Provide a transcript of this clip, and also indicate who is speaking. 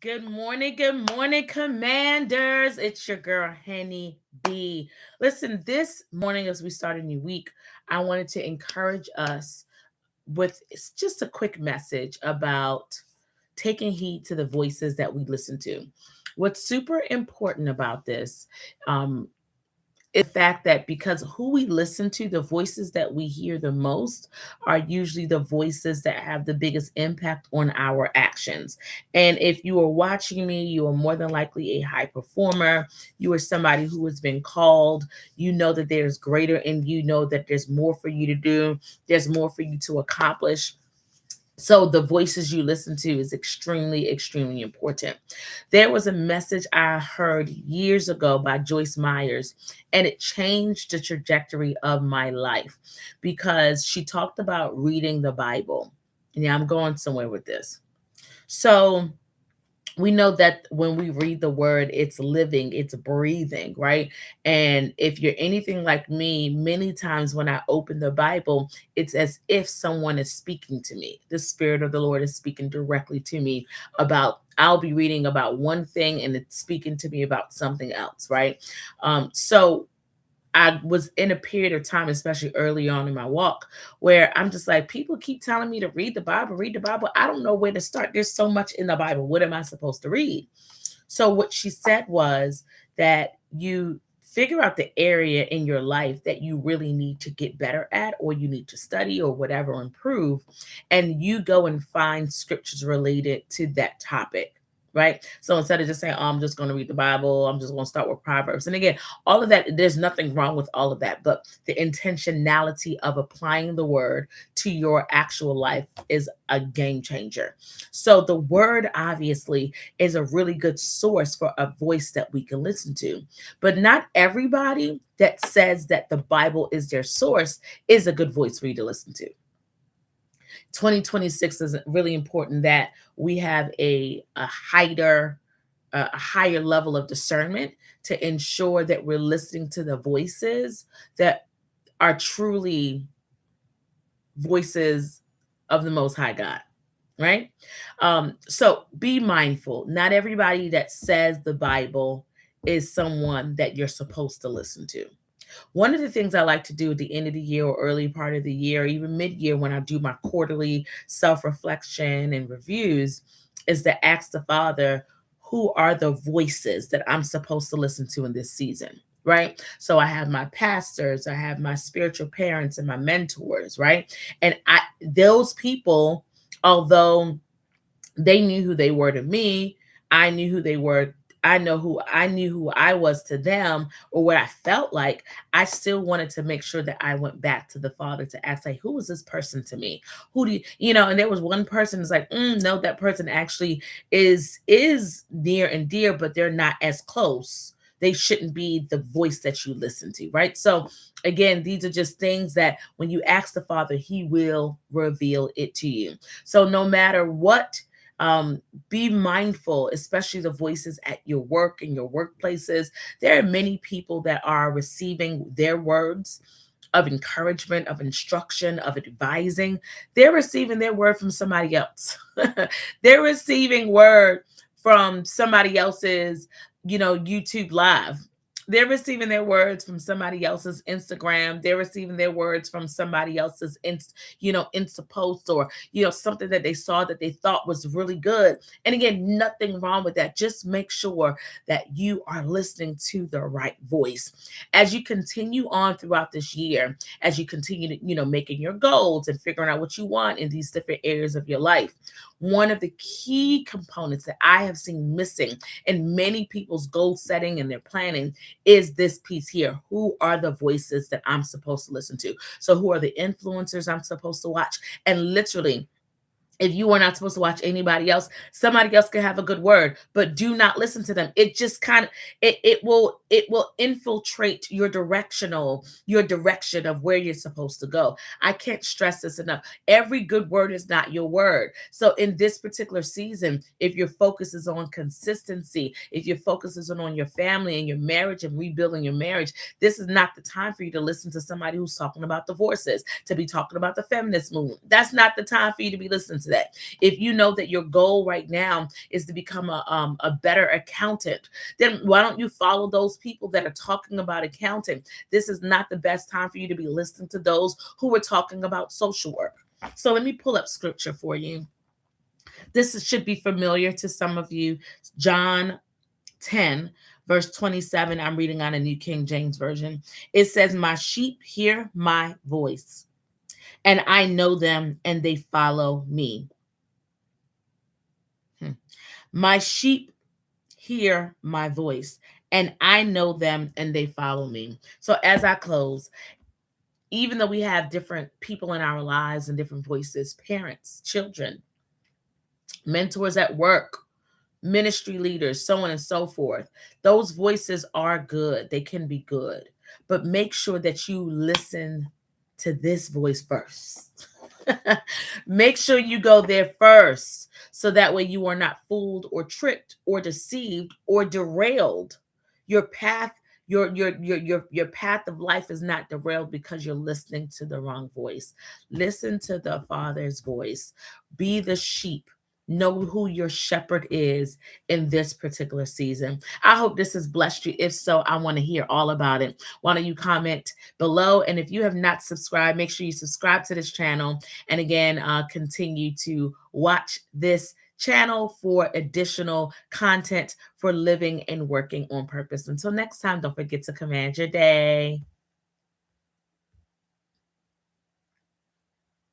Speaker 1: Good morning, commanders. It's your girl, Henni B. Listen, this morning as we start a new week, I wanted to encourage us with just a quick message about taking heed to the voices that we listen to. What's super important about this um, is the fact that because who we listen to, the voices that we hear the most are usually the voices that have the biggest impact on our actions. And if you are watching me, you are more than likely a high performer. You are somebody who has been called. You know that there's greater, and you know that there's more for you to do, there's more for you to accomplish. So the voices you listen to is extremely, extremely important. There was a message I heard years ago by Joyce Myers, and it changed the trajectory of my life because she talked about reading the Bible. Yeah, I'm going somewhere with this. So we know that when we read the word, it's living, it's breathing, right? And if you're anything like me, many times when I open the Bible, it's as if someone is speaking to me. The Spirit of the Lord is speaking directly to me about. I'll be reading about one thing and it's speaking to me about something else, right? So I was in a period of time, especially early on in my walk, where I'm just like, people keep telling me to read the Bible, read the Bible. I don't know where to start. There's so much in the Bible. What am I supposed to read? So, what she said was that you figure out the area in your life that you really need to get better at, or you need to study, or whatever, improve, and you go and find scriptures related to that topic. Right. So instead of just saying, oh, I'm just going to read the Bible, I'm just going to start with Proverbs. And again, all of that, there's nothing wrong with all of that. But the intentionality of applying the word to your actual life is a game changer. So the word obviously is a really good source for a voice that we can listen to. But not everybody that says that the Bible is their source is a good voice for you to listen to. 2026 is really important that we have a higher level of discernment to ensure that we're listening to the voices that are truly voices of the Most High God, right? So be mindful. Not everybody that says the Bible is someone that you're supposed to listen to. One of the things I like to do at the end of the year or early part of the year, even mid-year when I do my quarterly self-reflection and reviews, is to ask the Father, who are the voices that I'm supposed to listen to in this season? Right. So I have my pastors, I have my spiritual parents and my mentors, right? And those people, although they knew who they were to me, I knew who they were. I knew who I was to them, or what I felt like. I still wanted to make sure that I went back to the Father to ask, like, who is this person to me? Who do you? And there was one person who's like, no, that person actually is near and dear, but they're not as close. They shouldn't be the voice that you listen to, right? So again, these are just things that when you ask the Father, He will reveal it to you. So no matter what, be mindful, especially the voices at your work and your workplaces. There are many people that are receiving their words of encouragement, of instruction, of advising. They're receiving their word from somebody else. They're receiving word from somebody else's, YouTube live. They're receiving their words from somebody else's Instagram. They're receiving their words from somebody else's, Insta post, or, something that they saw that they thought was really good. And again, nothing wrong with that. Just make sure that you are listening to the right voice. As you continue on throughout this year, as you continue to, making your goals and figuring out what you want in these different areas of your life, one of the key components that I have seen missing in many people's goal setting and their planning is this piece here. Who are the voices that I'm supposed to listen to? So who are the influencers I'm supposed to watch? And literally, if you are not supposed to watch anybody else, somebody else can have a good word, but do not listen to them. It just kind of it will infiltrate your direction of where you're supposed to go. I can't stress this enough. Every good word is not your word. So in this particular season, if your focus is on consistency, if your focus is on your family and your marriage and rebuilding your marriage, this is not the time for you to listen to somebody who's talking about divorces, to be talking about the feminist movement. That's not the time for you to be listening to into that. If you know that your goal right now is to become a better accountant, then why don't you follow those people that are talking about accounting? This is not the best time for you to be listening to those who are talking about social work. So let me pull up scripture for you. Should be familiar to some of you. John 10, verse 27. I'm reading on a New King James Version. It says, "My sheep hear my voice, and I know them, and they follow me." My sheep hear my voice, and I know them, and they follow me. So as I close, even though we have different people in our lives and different voices, parents, children, mentors at work, ministry leaders, so on and so forth, those voices are good. They can be good. But make sure that you listen to this voice first. Make sure you go there first, so that way you are not fooled or tricked or deceived or derailed. Your path, your path of life is not derailed because you're listening to the wrong voice. Listen to the Father's voice. Be the sheep. Know who your shepherd is in this particular season. I hope this has blessed you. If so, I want to hear all about it. Why don't you comment below? And if you have not subscribed, make sure you subscribe to this channel. And again, continue to watch this channel for additional content for living and working on purpose. Until next time, don't forget to command your day.